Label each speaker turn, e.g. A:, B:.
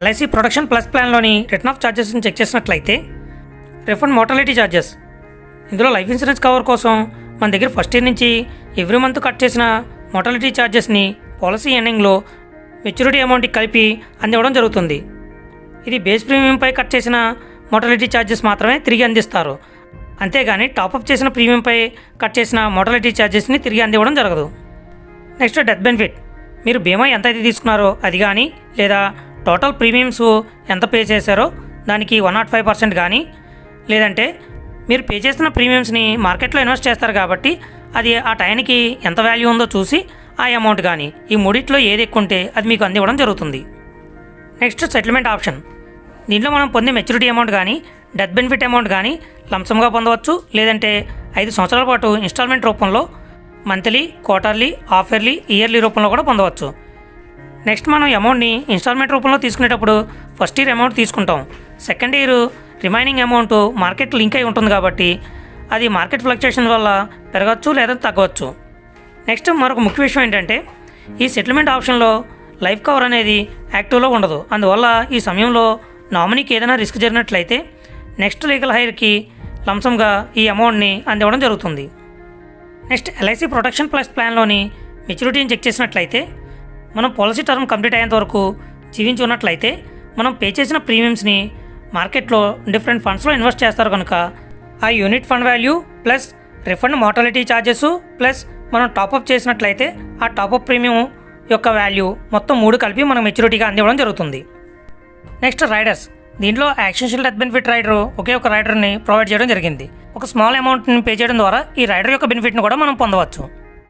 A: LIC protection plus ప్లాన్లోని return of ఛార్జెస్ని check చేసినట్లయితే రిఫండ్ మోర్టాలిటీ ఛార్జెస్, ఇందులో లైఫ్ ఇన్సూరెన్స్ కవర్ కోసం మన దగ్గర ఫస్ట్ ఇయర్ నుంచి ఎవ్రీ మంత్ కట్ చేసిన మోర్టాలిటీ ఛార్జెస్ని పాలసీ ఎండింగ్లో మెచ్యూరిటీ అమౌంట్కి కలిపి అందివ్వడం జరుగుతుంది. ఇది బేస్ ప్రీమియంపై కట్ చేసిన మోర్టాలిటీ ఛార్జెస్ మాత్రమే తిరిగి అందిస్తారు. అంతేగాని టాపప్ చేసిన ప్రీమియంపై కట్ చేసిన మోర్టాలిటీ ఛార్జెస్ని తిరిగి అందివ్వడం జరగదు. నెక్స్ట్ డెత్ బెనిఫిట్, మీరు బీమా ఎంత అయితే తీసుకున్నారో అది కానీ లేదా టోటల్ ప్రీమియమ్స్ ఎంత పే చేశారో దానికి 105% కానీ లేదంటే మీరు పే చేసిన ప్రీమియమ్స్ని మార్కెట్లో ఇన్వెస్ట్ చేస్తారు కాబట్టి అది ఆ టైంకి ఎంత వాల్యూ ఉందో చూసి ఆ అమౌంట్ కానీ ఈ మూడిట్లో ఏది ఎక్కువ ఉంటే అది మీకు అందివ్వడం జరుగుతుంది. నెక్స్ట్ సెటిల్మెంట్ ఆప్షన్, దీంట్లో మనం పొందే మెచ్యూరిటీ అమౌంట్ కానీ డెత్ బెనిఫిట్ అమౌంట్ కానీ లంసమ్గా పొందవచ్చు, లేదంటే 5 సంవత్సరాల పాటు ఇన్స్టాల్మెంట్ రూపంలో monthly, quarterly, half yearly, yearly రూపంలో కూడా పొందవచ్చు. నెక్స్ట్ మనం అమౌంట్ని ఇన్స్టాల్మెంట్ రూపంలో తీసుకునేటప్పుడు ఫస్ట్ ఇయర్ అమౌంట్ తీసుకుంటాం. Second year remaining amount market link అయి ఉంటుంది కాబట్టి అది మార్కెట్ ఫ్లక్చుయేషన్ వల్ల పెరగచ్చు లేదా తగ్గవచ్చు. నెక్స్ట్ మరొక ముఖ్య విషయం ఏంటంటే ఈ సెటిల్మెంట్ ఆప్షన్లో లైఫ్ కవర్ అనేది యాక్టివ్లో ఉండదు. అందువల్ల ఈ సమయంలో నామినీకి ఏదైనా రిస్క్ జరిగినట్లయితే నెక్స్ట్ లీగల్ హైర్కి లంసంగా ఈ అమౌంట్ని అందివ్వడం జరుగుతుంది. నెక్స్ట్ ఎల్ఐసి ప్రొటెక్షన్ ప్లస్ ప్లాన్లోని మెచ్యూరిటీని చెక్ చేసినట్లయితే మనం పాలసీ టర్మ్ కంప్లీట్ అయ్యేంత వరకు జీవించి ఉన్నట్లయితే మనం పే చేసిన ప్రీమియమ్స్ని మార్కెట్లో డిఫరెంట్ ఫండ్స్లో ఇన్వెస్ట్ చేస్తారు కనుక ఆ unit fund value plus refund mortality charges plus మనం టాపప్ చేసినట్లయితే ఆ టాపప్ ప్రీమియం యొక్క వాల్యూ మొత్తం 3 కలిపి మనం మెచ్యూరిటీగా అందివ్వడం జరుగుతుంది. నెక్స్ట్ రైడర్స్, దీంట్లో యాక్సిడెంషియల్ డెత్ బెనిఫిట్ రైడర్ ఒకే ఒక రైడర్ని ప్రొవైడ్ చేయడం జరిగింది. ఒక స్మాల్ అమౌంట్ని పే చేయడం ద్వారా ఈ రైడర్ యొక్క బెనిఫిట్ని కూడా మనం పొందవచ్చు.